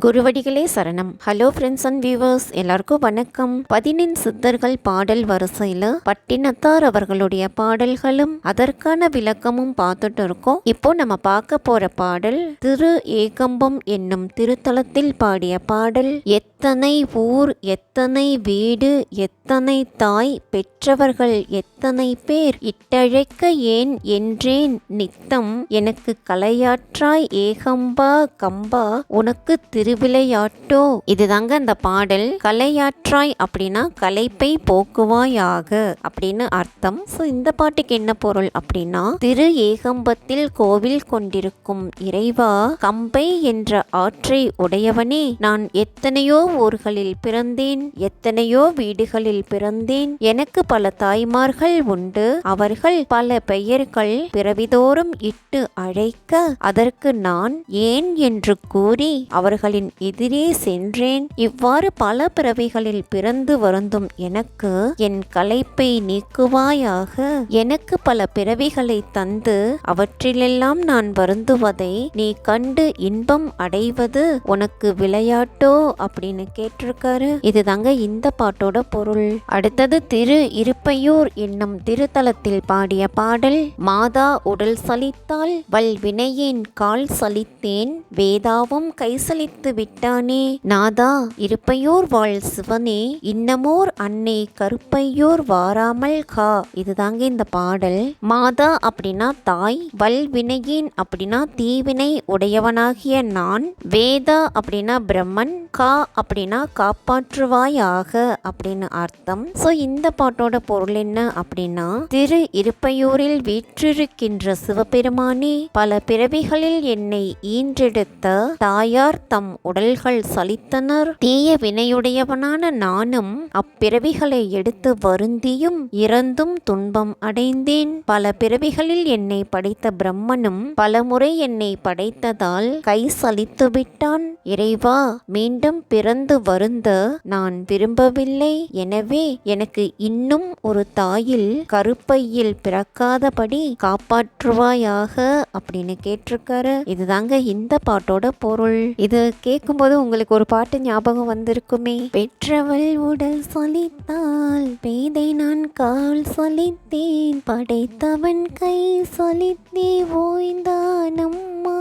குருவடிகளே சரணம். Hello friends and viewers, எல்லாருக்கும் வணக்கம். 14 சித்தர்கள் பாடல் வரிசையில் பட்டினத்தார் அவர்களுடைய பாடல்களும் அதற்கான விளக்கமும் பார்த்துட்டு இருக்கோம். இப்போ நம்ம பார்க்க போற பாடல் திரு ஏகம்பம் என்னும் திருத்தலத்தில் பாடிய பாடல். எத்தனை ஊர், எத்தனை வீடு, எத்தனை தாய் பெற்றவர்கள், எத்தனை பேர் இட்டழைக்க ஏன் என்றேன் நித்தம் எனக்கு கலையாற்றாய் ஏகம்பா கம்பா உனக்கு திருவிளையாட்டோ. இதுதாங்க அந்த பாடல். கலையாற்றாய் அப்படின்னா கலைப்பை போக்குவாயாக அப்படின்னு அர்த்தம். ஸோ இந்த பாட்டுக்கு என்ன பொருள் அப்படின்னா, திரு ஏகம்பத்தில் கோவில் கொண்டிருக்கும் இறைவா, கம்பை என்ற ஆற்றை உடையவனே, நான் எத்தனையோ ஊர்களில் பிறந்தேன், எத்தனையோ வீடுகளில் பிறந்தேன், எனக்கு பல தாய்மார்கள் உண்டு, அவர்கள் பல பெயர்கள் பிறவிதோறும் இட்டு அழைக்க அதற்கு நான் ஏன் என்று கூறி அவர்களின் எதிரே சென்றேன். இவ்வாறு பல பிறவிகளில் பிறந்து வருந்தும் எனக்கு என் களைப்பை நீக்குவாயாக. எனக்கு பல பிறவிகளை தந்து அவற்றிலெல்லாம் நான் வருந்துவதை நீ கண்டு இன்பம் அடைவது உனக்கு விளையாட்டோ அப்படின்னு கேட்டிருக்காரு. இதுதாங்க இந்த பாட்டோட பொருள். அடுத்தது திரு இருப்பையூர் என்னும் திருத்தலத்தில் பாடிய பாடல். மாதா உடல் சலித்தால் வல் வினையேன் கால் சலித்தேன், வேதாவும் கை சலித்து விட்டானே, நாதா இருப்பையூர் வாழ் சிவனே, இன்னமோர் அன்னை கருப்பையூர் வாராமல் கா. இதுதாங்க இந்த பாடல். மாதா அப்படின்னா தாய், வல் வினையேன் அப்படின்னா தீவினை உடையவனாகிய நான், வேதா அப்படின்னா பிரம்மன், கா அப்படின்னா காப்பாற்றுவாயாக அப்படின்னு அர்த்தம். ஸோ இந்த பாட்டோட பொருள் என்ன அப்படின்னா, திரு இருப்பையூரில் வீற்றிருக்கின்ற சிவபெருமானே, பல பிறவிகளில் என்னை ஈன்றெடுத்த தாயார் தம் உடல்கள் சலித்தனர். தீய வினையுடையவனான நானும் அப்பிறவிகளை எடுத்து வருந்தியும் இறந்தும் துன்பம் அடைந்தேன். பல பிறவிகளில் என்னை படைத்த பிரம்மனும் பலமுறை என்னை படைத்ததால் கை சலித்து விட்டான். இறைவா, மீண்டும் பிறந்து வருந்த நான் விரும்பவில்லை. எனவே எனக்கு இன்னும் ஒரு தாயில் கருப்பையில் பிறக்காதபடி காப்பாற்றுவாயாக அப்படின்னு கேட்டிருக்காரு. இதுதாங்க இந்த பாட்டோட பொருள். இது கேட்கும்போது உங்களுக்கு ஒரு பாட்டு ஞாபகம் வந்திருக்குமே. பெற்றவள் உடல் சலித்தால் பேதை நான் கால் சலித்தேன், படைத்தவன் கை சலித்தே ஓய்ந்தானம்மா,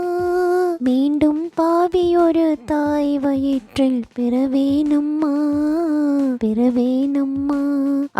மீண்டும் பாவி ஒரு தாய் வயிற்றில் பிறவேனம்மா பிறவேனம்மா.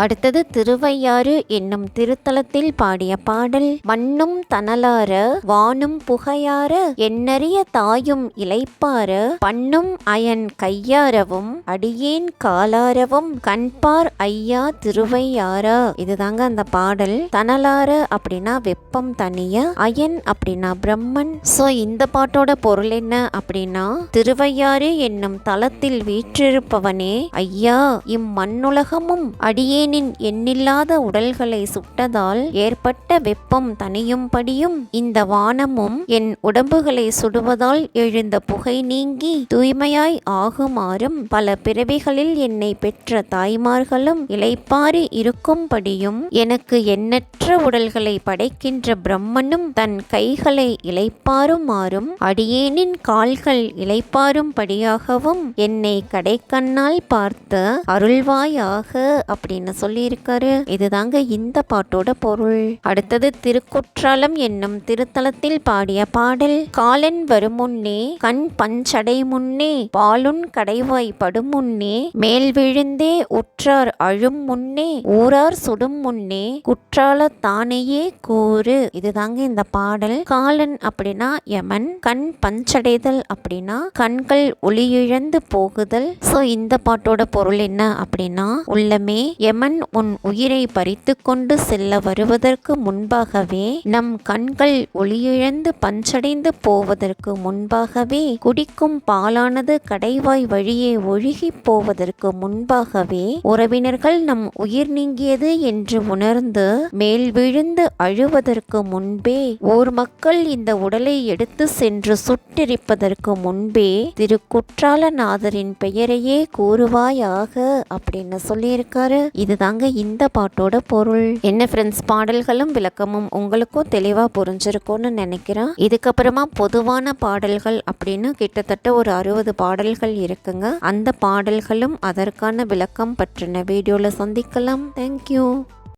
அடுத்தது திருவையாறு என்னும் திருத்தலத்தில் பாடிய பாடல். மண்ணும் தனலார வானும் புகையார எண்ணறிய தாயும் இளைப்பார, பண்ணும் அயன் கையாரவும் அடியேன் காலாரவும் கண்பார் ஐயா திருவையாரா. இதுதாங்க அந்த பாடல். தனலார அப்படின்னா வெப்பம் தனிய, அயன் அப்படின்னா பிரம்மன். சோ இந்த பாட்டோட பொருள் என்ன அப்படின்னா, திருவையாறு என்னும் தலத்தில் வீற்றிருப்பவனே, ஐயா, இம்மண்ணுலகமும் அடியேனின் எண்ணில்லாத உடல்களை சுட்டதால் ஏற்பட்ட வெப்பம் தனியும்படியும், இந்த வானமும் என் உடம்புகளை சுடுவதால் எழுந்த புகை நீங்கி தூய்மையாய் ஆகுமாறும், பல பிறவிகளில் என்னை பெற்ற தாய்மார்களும் இளைப்பாரி இருக்கும்படியும், எனக்கு எண்ணற்ற உடல்களை படைக்கின்ற பிரம்மனும் தன் கைகளை இளைப்பாறுமாறும், அடியேனின் கால்கள் இளைப்பாறும்படியாகவும் என்னை கடைக்கண்ணால் பார்த்து அருள்வாயாக அப்படின்னு சொல்லியிருக்காரு. இதுதாங்க இந்த பாட்டோட பொருள். அடுத்தது திருக்குற்றாலம் என்னும் திருத்தலத்தில் பாடிய பாடல். காலன் வரும் முன்னே கண் பஞ்சடை முன்னே பாலுன் கடைவாய் படும் முன்னே, மேல் விழுந்தே உற்றார் அழும் முன்னே ஊரார் சுடும் முன்னே குற்றால தானையே கூறு. இதுதாங்க இந்த பாடல். காலன் அப்படின்னா யமன், கண் பஞ்சடைதல் அப்படின்னா கண்கள் ஒளியிழந்து போகுதல். சோ இந்த பாட்டோட பொருள் என்ன அப்படின்னா, உள்ளமே, யமன் உன் உயிரை பறித்து கொண்டு செல்ல வருவதற்கு முன்பாகவே, நம் கண்கள் ஒளியிழந்து பஞ்சடைந்து போவதற்கு முன்பாகவே, குடிக்கும் பாலானது கடைவாய் வழியே ஒழுகி போவதற்கு முன்பாகவே, உறவினர்கள் நம் உயிர் நீங்கியது என்று உணர்ந்து மேல் விழுந்து அழுவதற்கு முன்பே, ஊர் மக்கள் இந்த உடலை எடுத்து சென்று சுட்டெரிப்பதற்கு முன்பே திருக்குற்றாலநாதரின் பெயரையே கூறுவாயாக அப்படின்னு சொல்லியிருக்காரு. இதுதாங்க இந்த பாட்டோட பொருள். என்ன ஃப்ரெண்ட்ஸ், பாடல்களும் விளக்கமும் உங்களுக்கும் தெளிவா புரிஞ்சிருக்கும்னு நினைக்கிறேன். இதுக்கப்புறமா பொதுவான பாடல்கள் அப்படின்னு கிட்டத்தட்ட ஒரு 60 பாடல்கள் இருக்குங்க. அந்த பாடல்களும் அதற்கான விளக்கம் பற்றின வீடியோல சந்திக்கலாம். தேங்க்யூ.